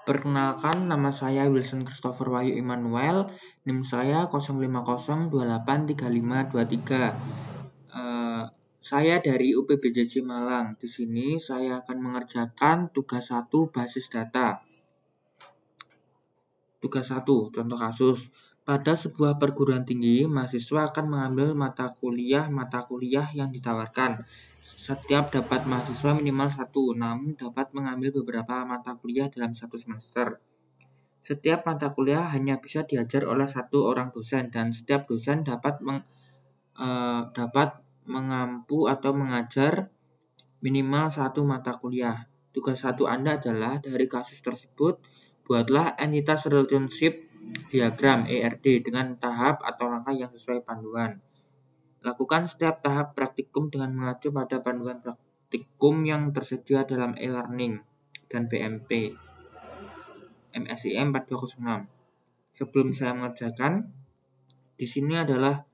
Perkenalkan, nama saya Wilson Christopher Wahyu Immanuel, NIM saya 050283523. Saya dari UPBJJ Malang. Di sini saya akan mengerjakan tugas 1 basis data. Tugas 1, contoh kasus. Pada sebuah perguruan tinggi, mahasiswa akan mengambil mata kuliah yang ditawarkan. Setiap dapat mahasiswa minimal 1, namun dapat mengambil beberapa mata kuliah dalam satu semester. Setiap mata kuliah hanya bisa diajar oleh satu orang dosen, dan setiap dosen dapat mengampu atau mengajar minimal satu mata kuliah. Tugas 1 Anda adalah, dari kasus tersebut, buatlah entitas relationship diagram ERD dengan tahap atau langkah yang sesuai panduan. Lakukan setiap tahap praktikum dengan mengacu pada panduan praktikum yang tersedia dalam e-learning dan BMP MSIM 4206. Sebelum saya mengerjakan, di sini adalah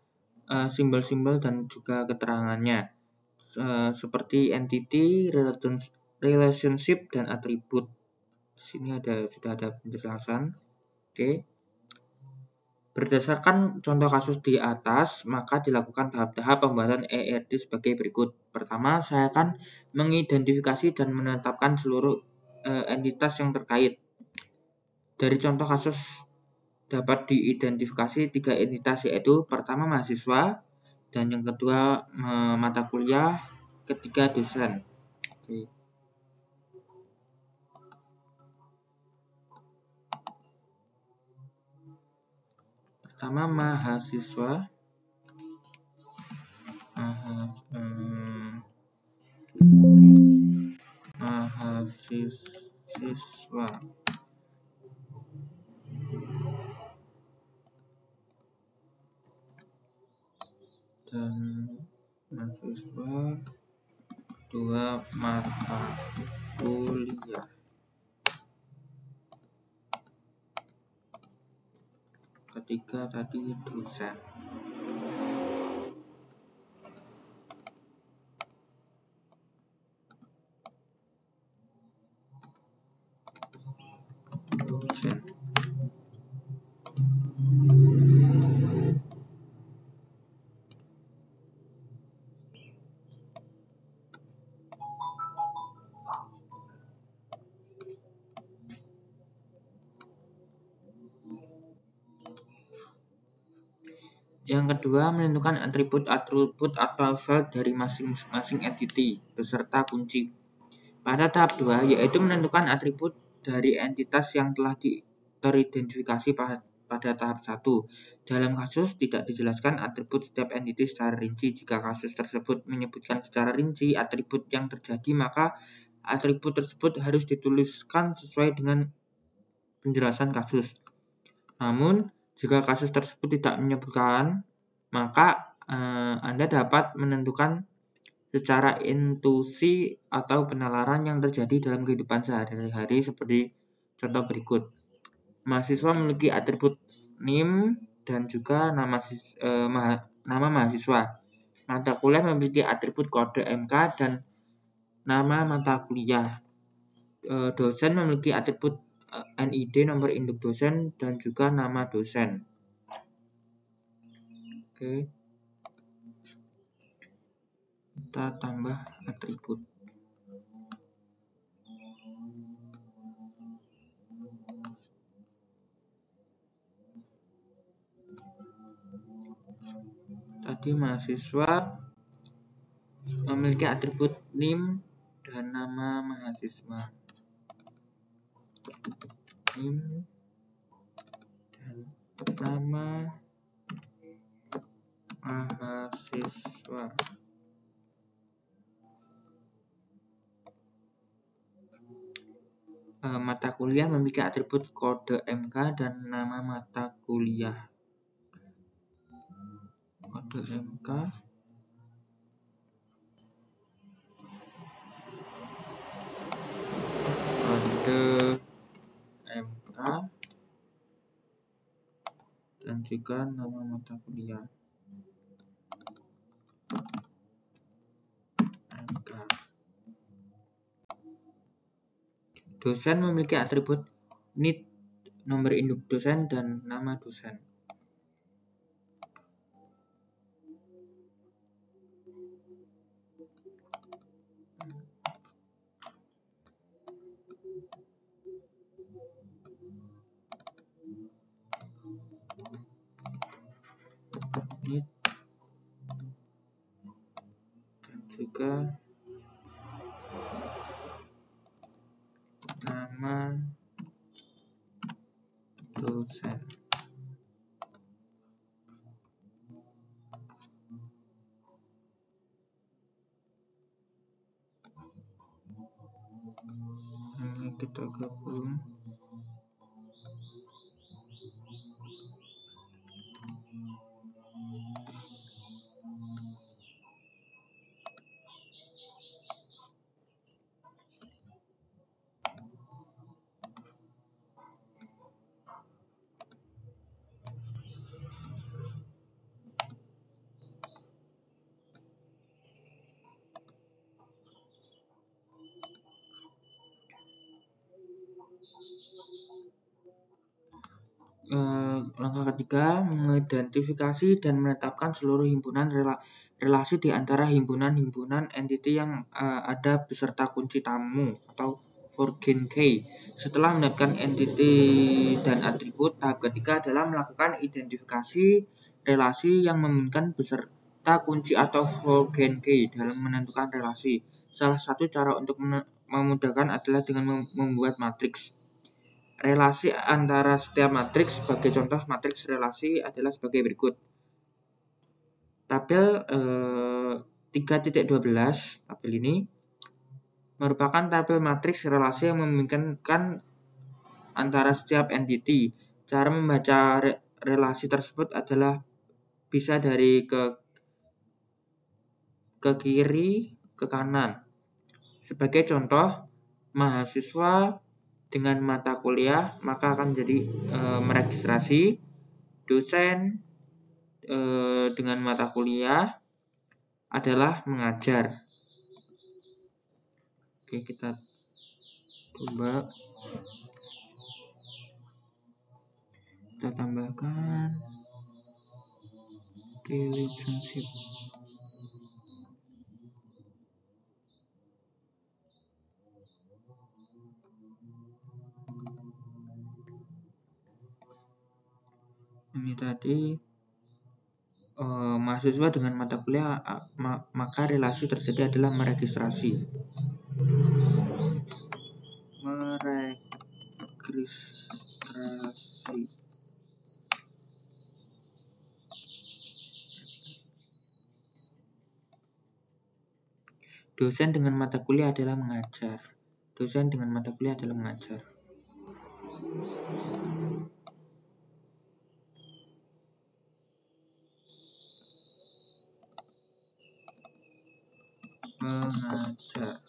simbol-simbol dan juga keterangannya, seperti entity, relationship, dan atribut. Di sini sudah ada penjelasan. Oke. Berdasarkan contoh kasus di atas, maka dilakukan tahap-tahap pembuatan ERD sebagai berikut. Pertama, saya akan mengidentifikasi dan menetapkan seluruh entitas yang terkait. Dari contoh kasus dapat diidentifikasi 3 entitas, yaitu pertama mahasiswa, dan yang kedua mata kuliah, ketiga dosen. Oke. Pertama mahasiswa. Mahasiswa. Dan mahasiswa, dua mata kuliah. Ketiga tadi dosen. Yang kedua, menentukan atribut-atribut atau file dari masing-masing entity beserta kunci. Pada tahap 2, yaitu menentukan atribut dari entitas yang telah teridentifikasi pada tahap 1. Dalam kasus tidak dijelaskan atribut setiap entity secara rinci. Jika kasus tersebut menyebutkan secara rinci atribut yang terjadi, maka atribut tersebut harus dituliskan sesuai dengan penjelasan kasus. Namun, jika kasus tersebut tidak menyebutkan, maka Anda dapat menentukan secara intuisi atau penalaran yang terjadi dalam kehidupan sehari-hari, seperti contoh berikut. Mahasiswa memiliki atribut NIM dan juga nama mahasiswa. Mata kuliah memiliki atribut kode MK dan nama mata kuliah. Dosen memiliki atribut NID, nomor induk dosen, dan juga nama dosen. Oke. Kita tambah atribut. Tadi mahasiswa memiliki atribut NIM dan nama mahasiswa. NIM dan nama mahasiswa. Mata kuliah memiliki atribut kode MK dan nama mata kuliah. Kode MK, dan juga nama mata kuliah. MK. Dosen memiliki atribut NIT, nomor induk dosen, dan nama dosen. NIT dan juga nama dosen. Ini kita gabung. Langkah ketiga, mengidentifikasi dan menetapkan seluruh himpunan relasi di antara himpunan-himpunan entiti yang ada beserta kunci tamu atau Forgen key. Setelah menetapkan entiti dan atribut, tahap ketiga adalah melakukan identifikasi relasi yang memungkinkan beserta kunci atau Forgen key dalam menentukan relasi. Salah satu cara untuk memudahkan adalah dengan membuat matriks relasi antara setiap matriks. Sebagai contoh matriks relasi adalah sebagai berikut. Tabel 3.12, tabel ini merupakan tabel matriks relasi yang memungkinkan antara setiap entiti. Cara membaca relasi tersebut adalah bisa dari ke kiri ke kanan. Sebagai contoh, mahasiswa dengan mata kuliah maka akan menjadi meregistrasi, dosen dengan mata kuliah adalah mengajar. Oke, kita coba kita tambahkan relationship. Ini tadi mahasiswa dengan mata kuliah, maka relasi terjadi adalah meregistrasi. Dosen dengan mata kuliah adalah mengajar. Dosen dengan mata kuliah adalah mengajar. Mengajar.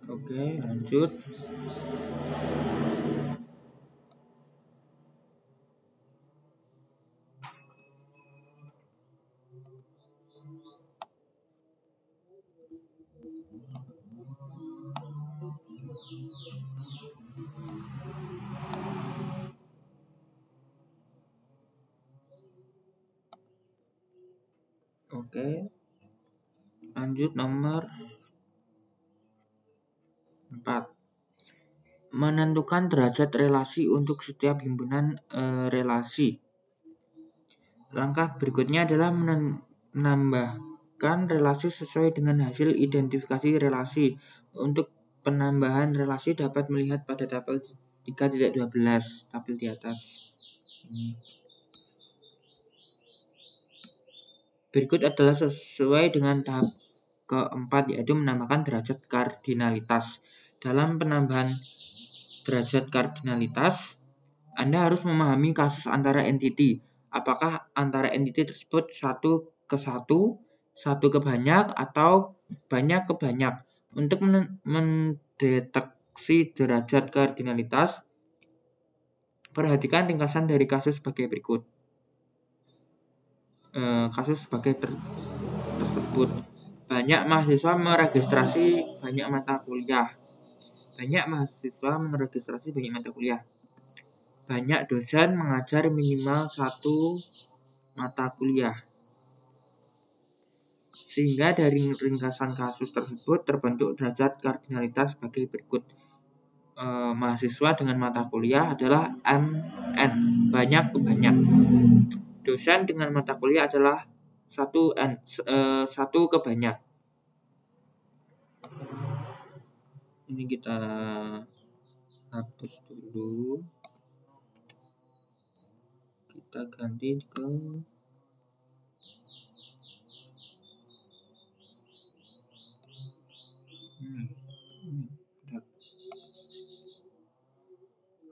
Oke, lanjut. Oke. Lanjut nomor 4. Menentukan derajat relasi untuk setiap himpunan relasi. Langkah berikutnya adalah menambahkan relasi sesuai dengan hasil identifikasi relasi. Untuk penambahan relasi dapat melihat pada tabel 3.12, tabel di atas. Berikut adalah sesuai dengan tahap keempat, yaitu menambahkan derajat kardinalitas. Dalam penambahan derajat kardinalitas, Anda harus memahami kasus antara entiti. Apakah antara entiti tersebut satu ke satu, satu ke banyak, atau banyak ke banyak. Untuk mendeteksi relasi derajat kardinalitas. Perhatikan ringkasan dari kasus sebagai berikut. Kasus sebagai tersebut. Banyak mahasiswa meregistrasi banyak mata kuliah. Banyak mahasiswa meregistrasi banyak mata kuliah. Banyak dosen mengajar minimal 1 mata kuliah. Sehingga dari ringkasan kasus tersebut terbentuk derajat kardinalitas sebagai berikut. Mahasiswa dengan mata kuliah adalah MN, banyak ke banyak. Dosen dengan mata kuliah adalah 1N, 1 ke banyak. Ini kita hapus dulu. Kita ganti ke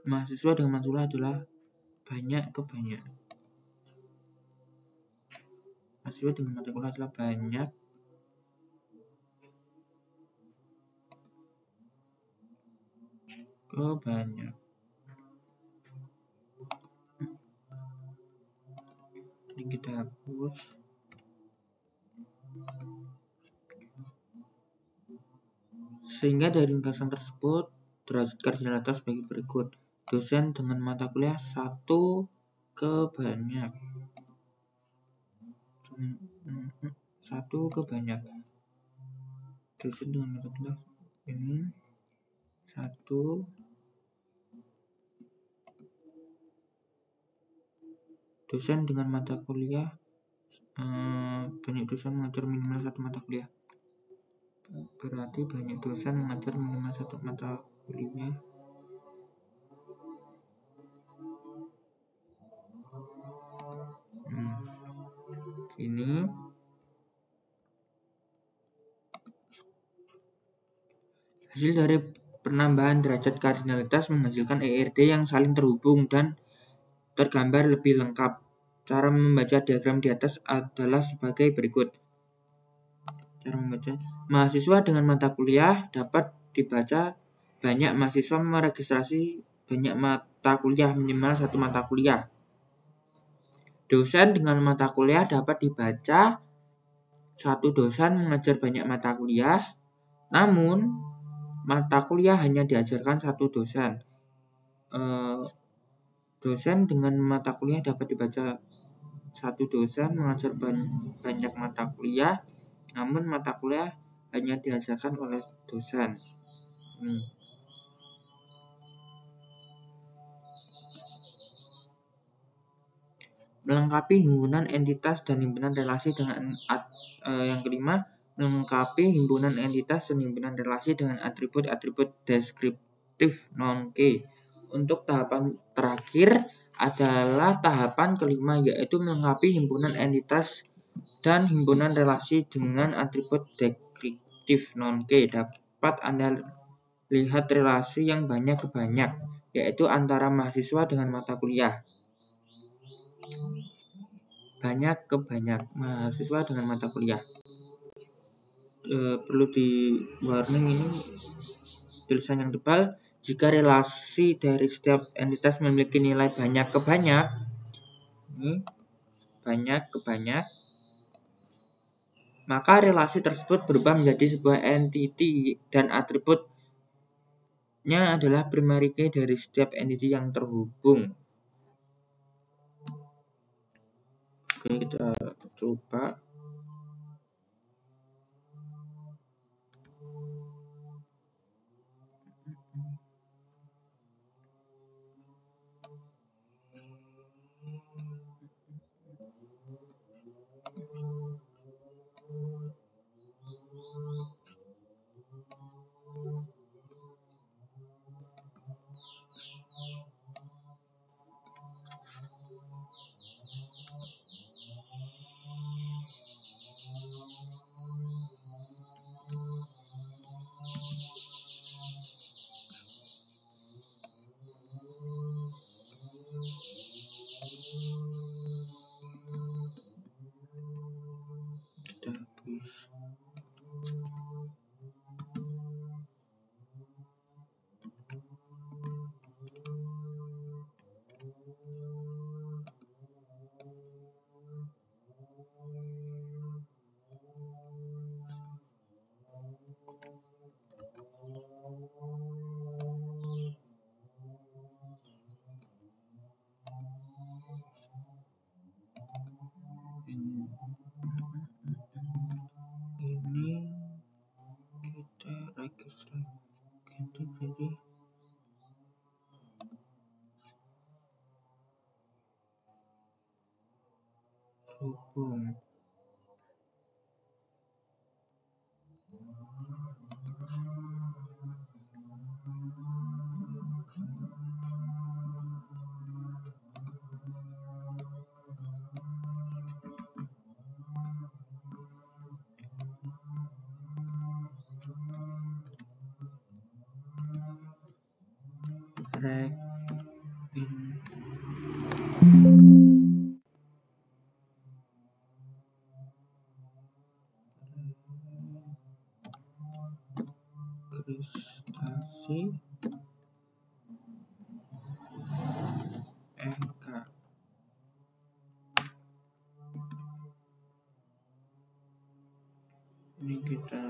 mahasiswa dengan mata kuliah adalah banyak ke banyak. Mahasiswa dengan mata kuliah adalah banyak ke banyak. Ini kita hapus. Sehingga dari ringkasan tersebut derajat kardinalitas sebagai berikut. Dosen dengan mata kuliah 1 ke banyak. 1 ke banyak. Dosen dengan mata kuliah ini 1. Dosen dengan mata kuliah banyak dosen mengajar minimal 1 mata kuliah. Berarti banyak dosen mengajar minimal 1 mata kuliah. Ini hasil dari penambahan derajat kardinalitas menghasilkan ERD yang saling terhubung dan tergambar lebih lengkap. Cara membaca diagram di atas adalah sebagai berikut. Cara membaca. Mahasiswa dengan mata kuliah dapat dibaca banyak mahasiswa meregistrasi banyak mata kuliah minimal 1 mata kuliah. Dosen dengan mata kuliah dapat dibaca 1 dosen mengajar banyak mata kuliah, namun mata kuliah hanya diajarkan 1 dosen. Dosen dengan mata kuliah dapat dibaca 1 dosen mengajar banyak mata kuliah, namun mata kuliah hanya diajarkan oleh dosen. Melengkapi himpunan entitas dan himpunan relasi dengan yang kelima, melengkapi himpunan entitas dan himpunan relasi dengan atribut-atribut deskriptif non-K. Untuk tahapan terakhir adalah tahapan kelima, yaitu melengkapi himpunan entitas dan himpunan relasi dengan atribut deskriptif non-K. Dapat Anda lihat relasi yang banyak ke banyak, yaitu antara mahasiswa dengan mata kuliah. Banyak ke banyak, mahasiswa dengan mata kuliah. Perlu di warning ini tulisan yang tebal. Jika relasi dari setiap entitas memiliki nilai banyak ke banyak, ini banyak ke banyak, maka relasi tersebut berubah menjadi sebuah entity dan atributnya adalah primary key dari setiap entity yang terhubung. Oke, kita coba. hubung registrasi NK. Ini kita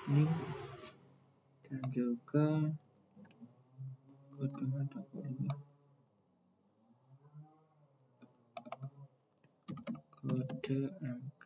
ini dan juga kode mata kuliah, kode MK.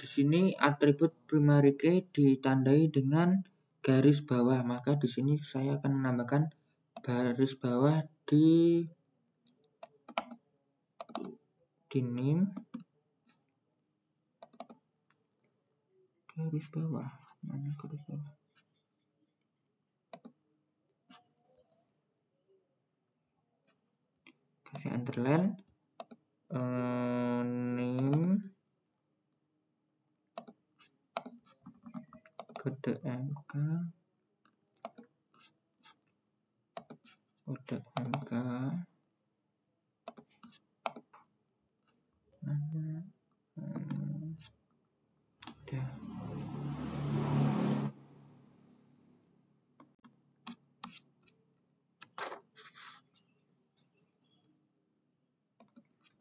Di sini atribut primary key ditandai dengan garis bawah, maka di sini saya akan menambahkan garis bawah di name, garis bawah, mana garis bawah? Kasih underline, name, kode MK, kode MK, udah.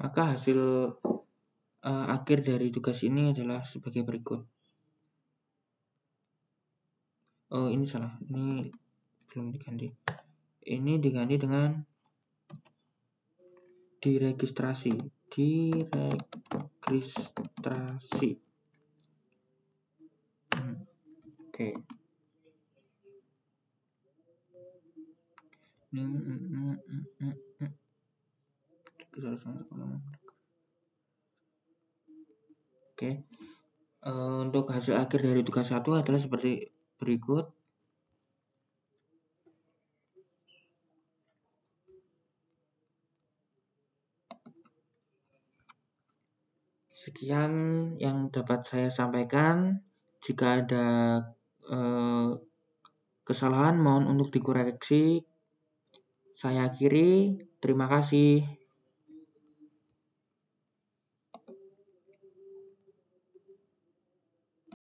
Maka hasil akhir dari tugas ini adalah sebagai berikut. Oh, ini salah, ini belum diganti. Ini diganti dengan diregistrasi. Oke. Oke. Untuk hasil akhir dari tugas 1 adalah seperti berikut. Sekian yang dapat saya sampaikan. Jika ada kesalahan mohon untuk dikoreksi. Saya akhiri. Terima kasih.